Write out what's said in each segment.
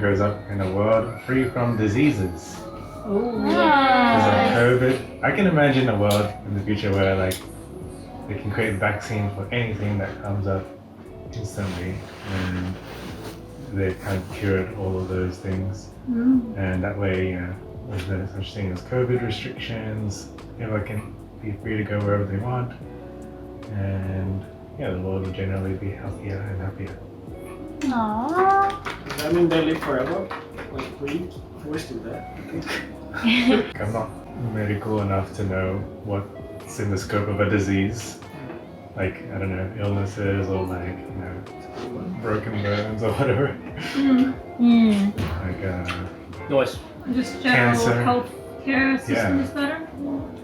grows up in a world free from diseases. Oh, Because of COVID, I can imagine a world in the future where like they can create a vaccine for anything that comes up instantly, and they've kind of cured all of those things. And that way, there's no such thing as COVID restrictions. Everyone can be free to go wherever they want, and the world will generally be healthier and happier. Aww. does that mean they live forever? Like we always do that, I think. I'm not medical enough to know what's in the scope of a disease, like I don't know, illnesses or like broken bones or whatever. Like Noise. Just general Cancer. healthcare system is better.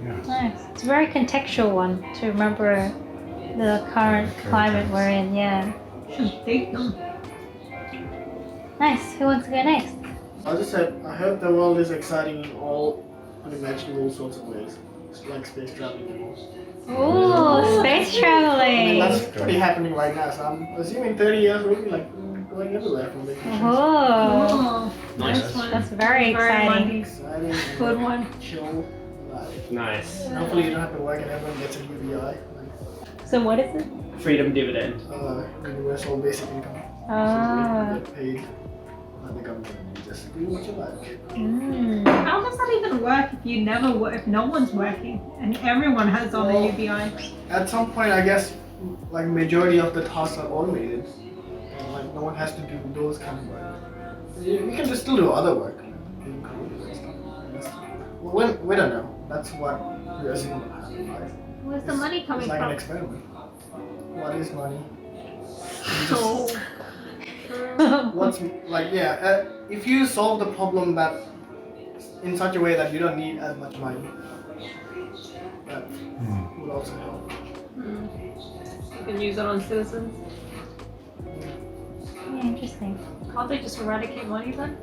yeah. Nice. It's a very contextual one to remember the current climate we're in. Yeah. Should date them. Nice. Who wants to go next? I just said, I hope the world is exciting in all unimaginable sorts of ways. It's like space traveling. Ooh, space I mean, traveling. that's pretty happening right now, so I'm assuming 30 years we'll be like going everywhere from vacation. Oh, Nice. one. that's very exciting. Monday. Exciting. and Good one. Chill life. Nice. And hopefully you don't have to work and everyone gets a UBI. So what is it? Freedom dividend. Universal basic income. Ah. So you get paid by the government and you just do what you like. How does that even work if you never work, if no one's working and everyone has on a UBI? At some point, I guess, like majority of the tasks are automated. And, like no one has to do those kind of work. You can just still do other work. Doing code and stuff. We don't know. That's what we're assuming will happen, right? Where's the money coming It's like an from? experiment. What is money? So, What's like if you solve the problem that in such a way that you don't need as much money, that would also help. you can use it on citizens. Yeah, interesting. Can't they just eradicate money then?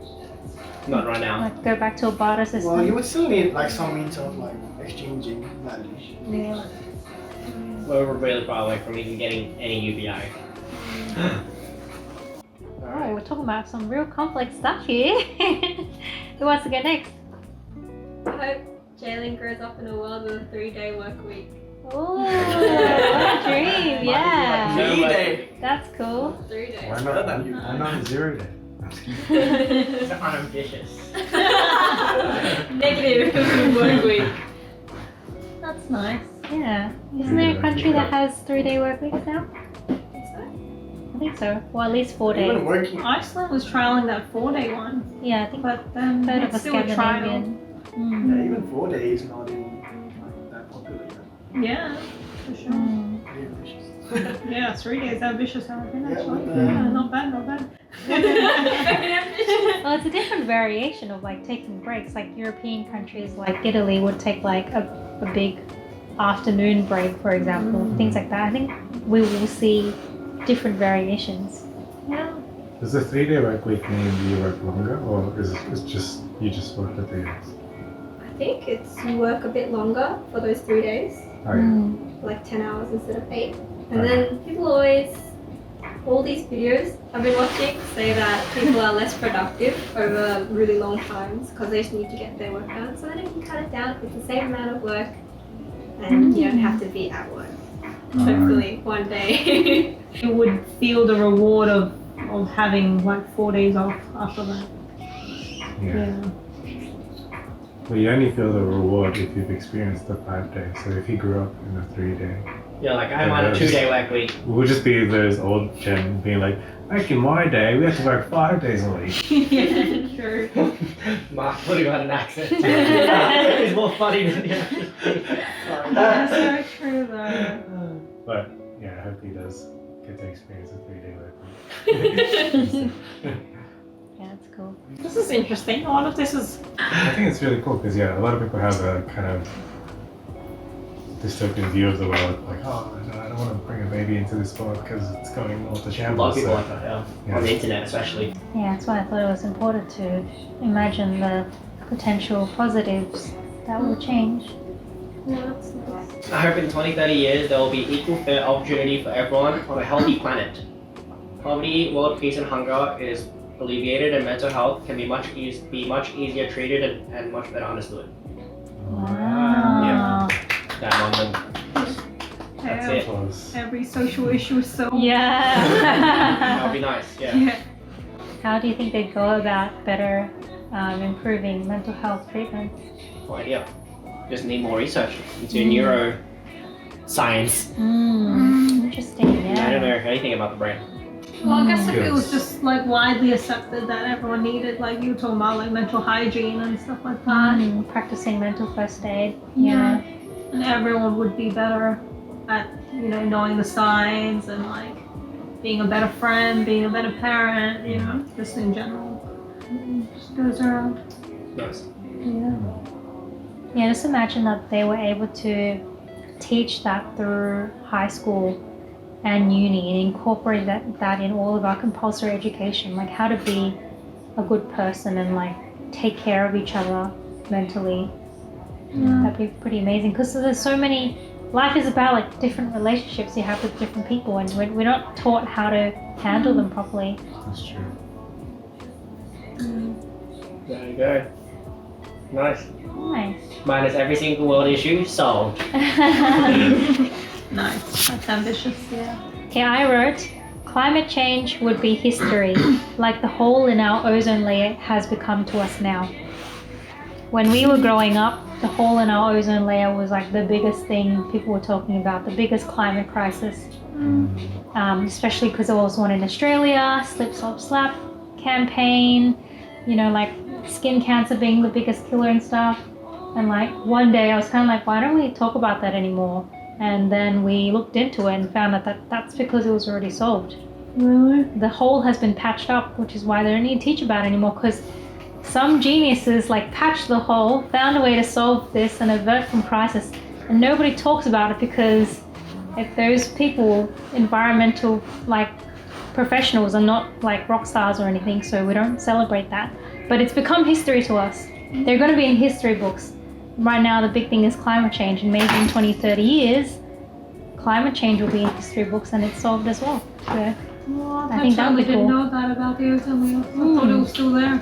Not right now. Like go back to a barter system. Well, you would still need like some means of like exchanging value. Yeah. We're really far away from even getting any UBI. Oh, we're talking about some real complex stuff here. Who wants to go next? I hope Jaylen grows up in a world with a 3-day work week. Oh, what a dream! Yeah, Day. that's cool. 3 days. Why not 0 day? It's unambitious. Negative work week. That's nice. Yeah. Isn't there a country that has 3-day work weeks now? I think so. Well, at least 4 days. Even working. Iceland was trialing that 4-day one, Yeah, I think but then third of a it's still a trial. Scandinavian. Yeah, even 4 days is not even like, that popular yet. Yeah, for sure. Pretty ambitious. Yeah, 3 days ambitious, I reckon, Yeah, actually. but, Yeah, not bad, not bad. Well, it's a different variation of like taking breaks. Like European countries like Italy would take like a big afternoon break, for example, things like that. I think we will see different variations. Yeah. Does the 3-day work week mean you work longer, or is it just you just work the 3 days? I think it's you work a bit longer for those 3 days, Oh yeah. like 10 hours instead of 8. And then people always, all these videos I've been watching say that people are less productive over really long times because they just need to get their work done. So then you can cut it down with the same amount of work and you don't have to be at work. Hopefully one day. You would feel the reward of having like 4 days off after that. Yeah. Well, you only feel the reward if you've experienced the 5 days. So if you grew up in a 3-day, Yeah, like I'm on a 2-day work week. we'll just be those old gen being like, back in my day, we had to work 5 days a week. Yeah, true. Mark putting on an accent. It's more funny than the That's so true though. But yeah, I hope he does get to experience a 3-day work week. Yeah, that's cool. This is interesting. All of this is I think it's really cool because a lot of people have a kind of dystopian view of the world, like, oh, no, I don't want to bring a baby into this world because it's going all to A lot shambles. of people So, like that, yeah. On the internet especially. Yeah, that's why I thought it was important to imagine the potential positives that will change. Yeah, that's nice. I hope in 20, 30 years there will be equal fair opportunity for everyone on a healthy planet. Poverty, world peace and hunger is alleviated, and mental health can be much easier treated and much better understood. Wow. That moment. That's it. Every social issue is so. That'll Yeah. be nice. Yeah. Yeah. How do you think they'd go about better improving mental health treatment? No idea. Just need more research into neuroscience. Interesting. I don't Yeah. know anything about the brain. Well, I guess if it was just like widely accepted that everyone needed, like you were talking about, like mental hygiene and stuff like that. Practicing mental first aid. Yeah. And everyone would be better at, knowing the signs and like being a better friend, being a better parent, just in general. Just goes around. Nice. Yeah, just imagine that they were able to teach that through high school and uni and incorporate that in all of our compulsory education, like how to be a good person and like take care of each other mentally. That'd be pretty amazing because there's so many. Life is about like different relationships you have with different people, and we're not taught how to handle them properly. That's true. There you go. Nice. Nice. Minus every single world issue solved. Nice. That's ambitious. Yeah. Okay, I wrote, climate change would be history, like the hole in our ozone layer has become to us now. When we were growing up, the hole in our ozone layer was like the biggest thing people were talking about, the biggest climate crisis. Especially because there was one in Australia, Slip Slop Slap campaign, like skin cancer being the biggest killer and stuff. And like one day I was kind of like, why don't we talk about that anymore? And then we looked into it and found out that's because it was already solved. Really? The hole has been patched up, which is why they don't need to teach about it anymore, because some geniuses like patched the hole, found a way to solve this and avert from crisis, and nobody talks about it because if those people, environmental like professionals, are not like rock stars or anything, so we don't celebrate that. But it's become history to us. They're going to be in history books. Right now the big thing is climate change, and maybe in 20, 30 years climate change will be in history books and it's solved as well. So Well, I think that would be didn't cool. know that about the ozone layer. I thought it was still there.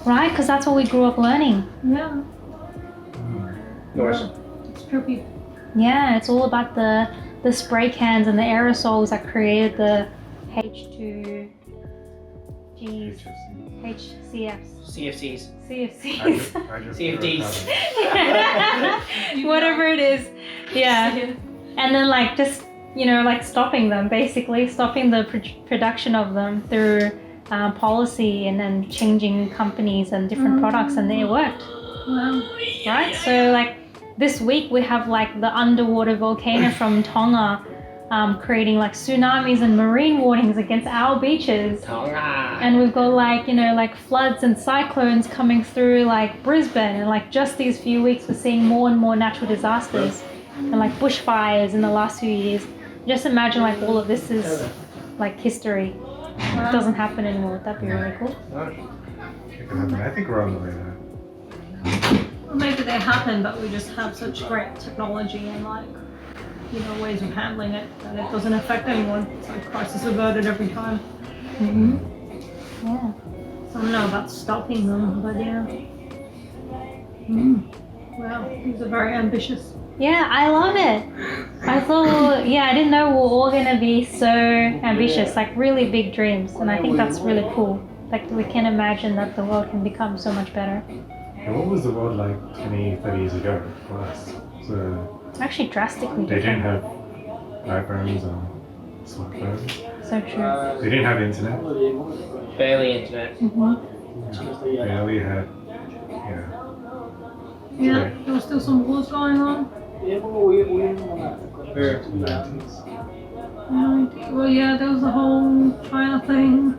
Right, because that's what we grew up learning. Yeah. Yours. It's trippy. Yeah, it's all about the spray cans and the aerosols that created the H2Gs, HCFs, CFCs. CFCs, CFDs. whatever it is. Yeah, and then like just like stopping them, basically stopping the production of them through policy and then changing companies and different products, and it worked. Wow. Right? So like this week we have like the underwater volcano from Tonga creating like tsunamis and marine warnings against our beaches. And we've got like floods and cyclones coming through like Brisbane, and like just these few weeks we're seeing more and more natural disasters and like bushfires in the last few years. Just imagine like all of this is like history. It doesn't happen anymore. That'd be really cool. I think we're on the way there. Well, maybe they happen, but we just have such great technology and ways of handling it that it doesn't affect anyone. It's like crisis averted every time. Yeah. So I don't know about stopping them, but yeah. Wow, these are very ambitious. Yeah, I love it. I thought, I didn't know we were all gonna be so ambitious, like really big dreams, and I think that's really cool. Like we can imagine that the world can become so much better. And what was the world like 20, 30 years ago for us? So It's actually drastically they didn't different. have iPhones or smartphones. So true. They didn't have internet. Barely internet. They barely had, Yeah, there was still some wars going on. 90s. Well, yeah, there was the whole China thing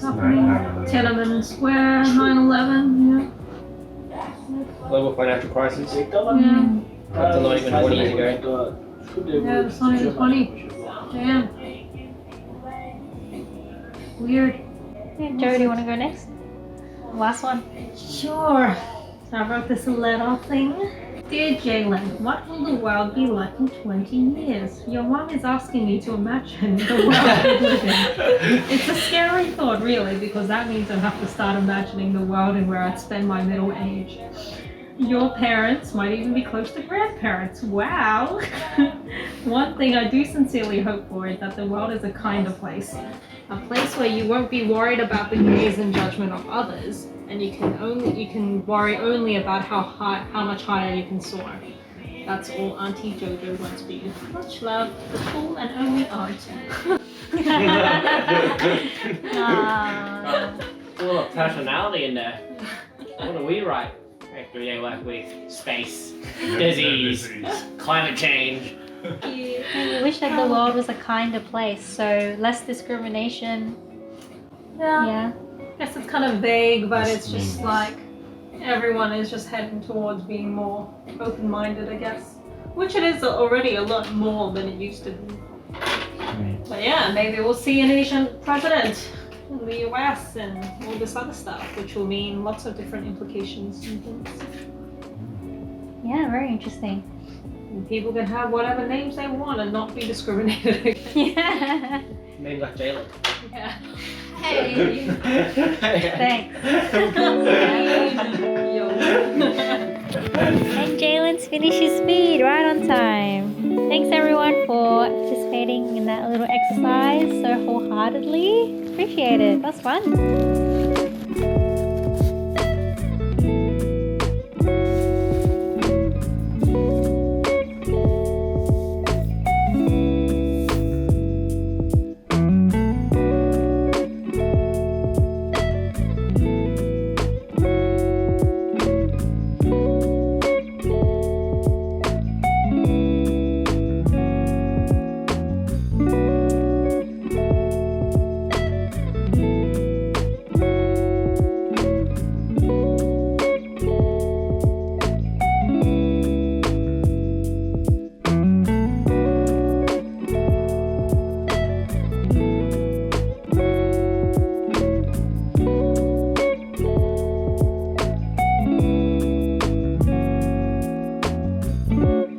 happening. 9/11. Tiananmen Square, 9/11, Global financial crisis. yeah. That's not even 20 years ago. Yeah, it's not even 20. Damn. Weird. Yeah, Joe, do you want to go next? Last one. Sure. So I wrote this letter thing. Dear Jaylen, what will the world be like in 20 years? Your mom is asking me to imagine the world we live in. It's a scary thought, really, because that means I'd have to start imagining the world and where I'd spend my middle age. Your parents might even be close to grandparents. Wow! One thing I do sincerely hope for is that the world is a kinder place. A place where you won't be worried about the gaze and judgment of others, and you can worry only about how much higher you can soar. That's all Auntie Jojo wants for you. Much love, the cool and only aunt. Full of personality in there. What do we write? Everyday work week, space, disease, climate change. I wish that the world was a kinder place, so less discrimination. Yeah. I guess it's kind of vague, but it's just like everyone is just heading towards being more open-minded, I guess. Which it is already a lot more than it used to be. But yeah, maybe we'll see an Asian president in the US and all this other stuff, which will mean lots of different implications and things. Yeah, very interesting. And people can have whatever names they want and not be discriminated against. Yeah. Names like Jaylen. Yeah. Hey. Thanks. Yo. And Jaylen's finished his speed right on time. Thanks everyone for participating in that little exercise so wholeheartedly. Appreciate it. That was fun.